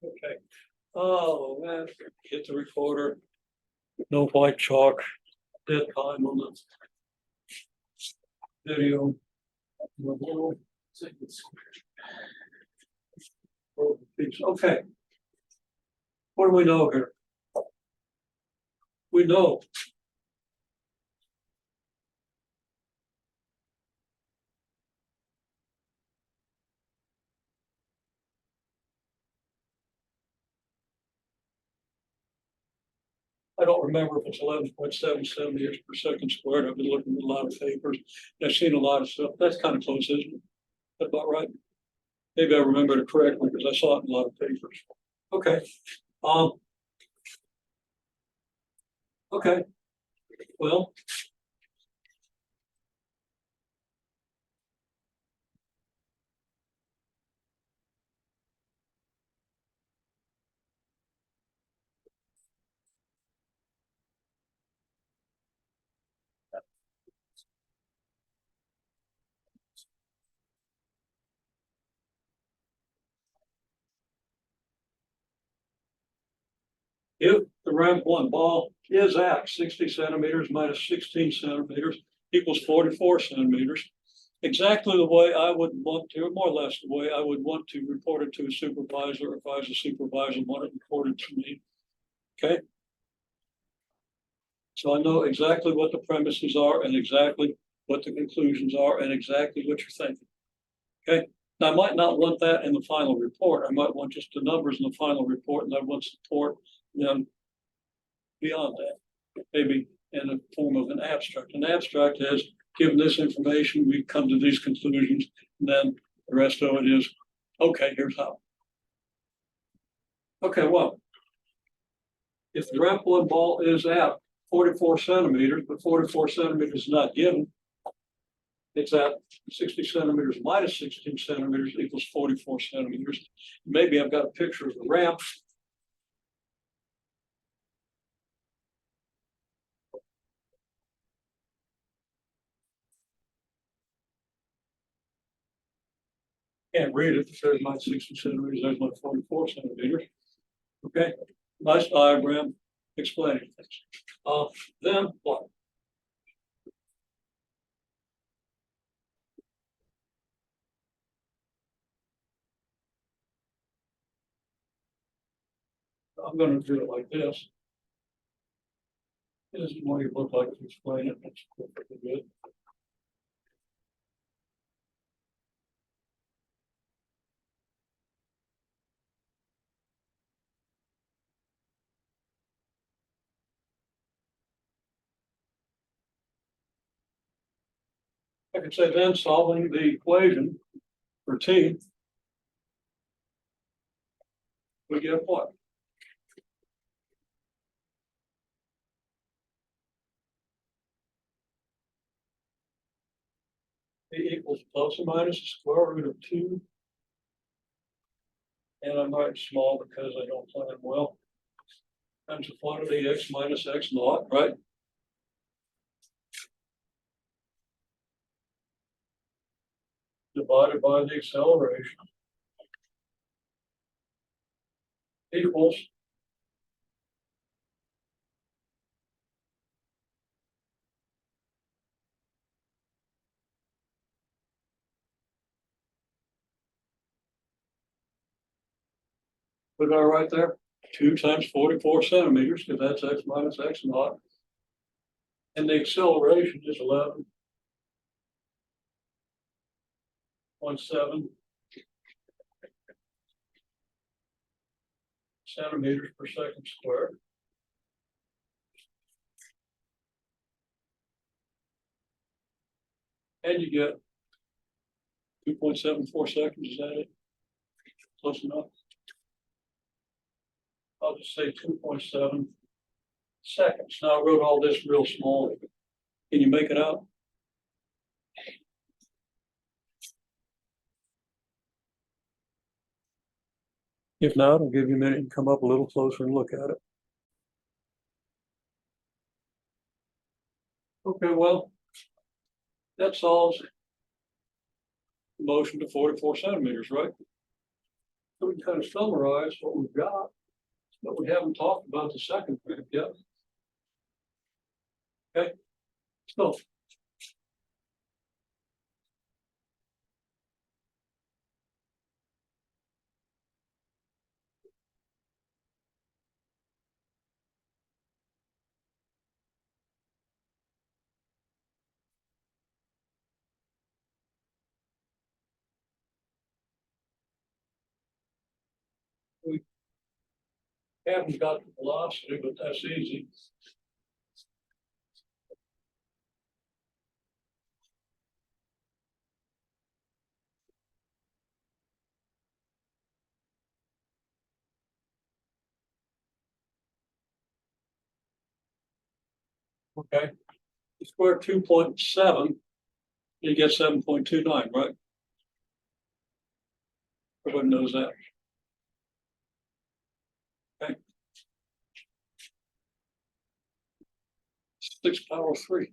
Okay. Oh, man, get the recorder. No white chalk, dead time on the video. Okay. What do we know here? We know I don't remember if it's 11.7 centimeters per second squared. I've been looking at a lot of papers. I've seen a lot of stuff. That's kind of close, isn't it? That's about right. Maybe I remember it correctly because I saw it in a lot of papers. Okay. Um. Okay. Well. If the ramp one ball is at 60 centimeters minus 16 centimeters equals 44 centimeters, exactly the way I would want to, or more or less the way I would want to report it to a supervisor if I was a supervisor and want it reported to me. Okay. So I know exactly what the premises are and exactly what the conclusions are and exactly what you're thinking. Okay. Now, I might not want that in the final report. I might want just the numbers in the final report, and I want support them beyond that, maybe in the form of an abstract. An abstract is, given this information, we come to these conclusions, and then the rest of it is, okay, here's how. Okay, well, if the ramp one ball is at 44 centimeters, but 44 centimeters is not given, it's at 60 centimeters minus 16 centimeters equals 44 centimeters. Maybe I've got a picture of the ramp. Can't read it. There's my 60 centimeters, there's my 44 centimeters. Okay, nice diagram explaining things. Then what? I'm going to do it like this. This is what you look like to explain it. That's perfectly good. I could say then solving the equation for T, we get what? T equals plus or minus the square root of 2. And I'm writing small because I don't plan well. Times the quantity x minus x naught, right? Divided by the acceleration equals what did I write there? 2 times 44 centimeters, because that's x minus x naught. And the acceleration is 11.7 centimeters per second squared. And you get 2.74 seconds, is that it? Close enough. I'll just say 2.7 seconds. Now I wrote all this real small. Can you make it out? If not, I'll give you a minute and come up a little closer and look at it. Okay, well, that solves motion to 44 centimeters, right? So we can kind of summarize what we've got, but we haven't talked about the second graph yet. Okay, so we haven't got the velocity, but that's easy. Okay, you square 2.7, you get 7.29, right? Everyone knows that. Okay. 6 power 3.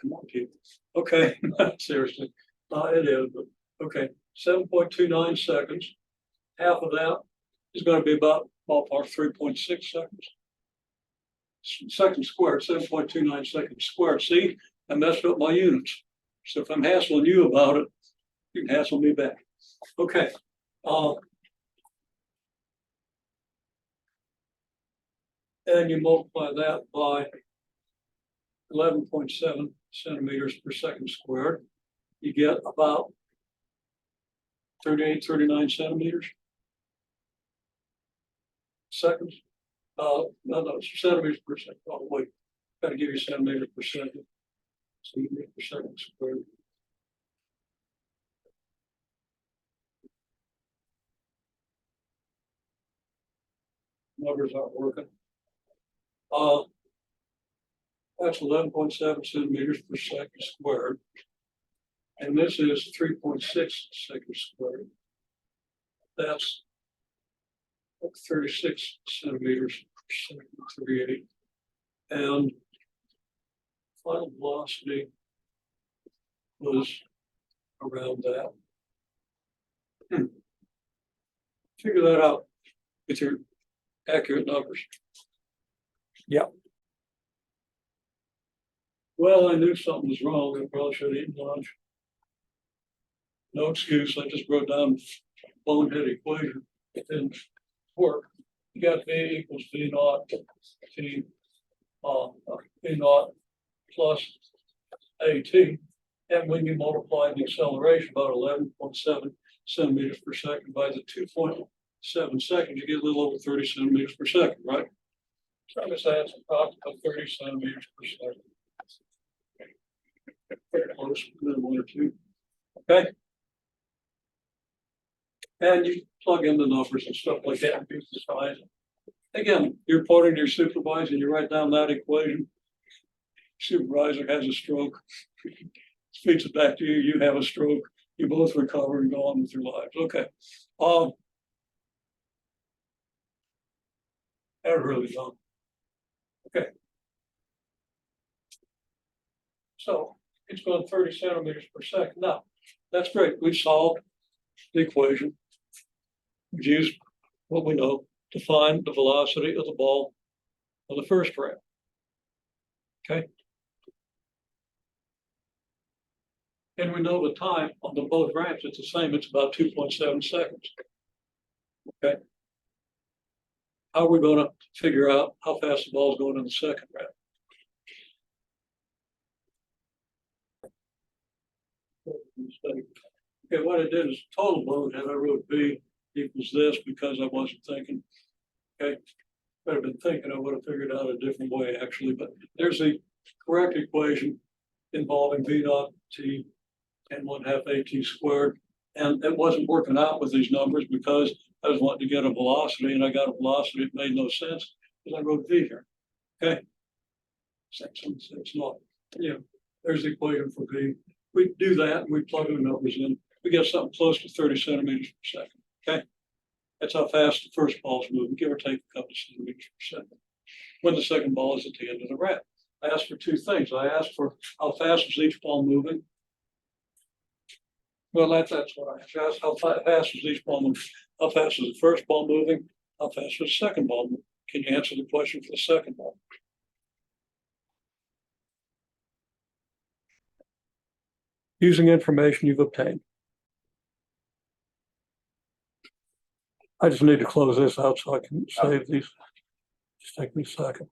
Come on, people. Okay, seriously. It is, but okay. 7.29 seconds. Half of that is going to be about ballpark 3.6 seconds. Seconds squared, 7.29 seconds squared. See, I messed up my units. So if I'm hassling you about it, you can hassle me back. Okay. And you multiply that by 11.7 centimeters per second squared. You get about 38, 39 centimeters seconds. No, centimeters per second. Oh, wait, got to give you centimeters per second. Centimeters per second squared. Numbers aren't working. That's 11.7 centimeters per second squared. And this is 3.6 seconds squared. That's 36 centimeters per second, 38. And final velocity was around that. Figure that out with your accurate numbers. Yep. Well, I knew something was wrong. I probably should have eaten lunch. No excuse. I just wrote down a bonehead equation. It didn't work. You got V equals V naught T V naught plus AT. And when you multiply the acceleration about 11.7 centimeters per second by the 2.7 seconds, you get a little over 30 centimeters per second, right? So I'm going to say it's approximately 30 centimeters per second. Very close, within 1 or 2. Okay. And you plug in the numbers and stuff like that and be precise. Again, you're reporting to your supervisor, you write down that equation. Supervisor has a stroke, feeds it back to you, you have a stroke, you both recover and go on with your lives. Okay. That really done. Okay. So it's going 30 centimeters per second. Now, that's great. We've solved the equation. We've used what we know to find the velocity of the ball on the first ramp. Okay. And we know the time on the both ramps, it's the same, it's about 2.7 seconds. Okay. How are we going to figure out how fast the ball is going in the second ramp? Okay, what I did is total load, and I wrote V equals this because I wasn't thinking. Okay, if I'd have been thinking, I would have figured out a different way actually, but there's a correct equation involving V naught T and 1/2 AT squared. And it wasn't working out with these numbers because I was wanting to get a velocity and I got a velocity. It made no sense because I wrote V here. Okay. It's not, yeah, there's the equation for V. We do that and we plug the numbers in. We get something close to 30 centimeters per second. Okay. That's how fast the first ball is moving, give or take a couple of centimeters per second. When the second ball is at the end of the ramp. I asked for two things. I asked for how fast is each ball moving. Well, that's what I asked. How fast is each ball moving? How fast is the first ball moving? How fast is the second ball moving? Can you answer the question for the second ball? Using information you've obtained. I just need to close this out so I can save these. Just take me a second.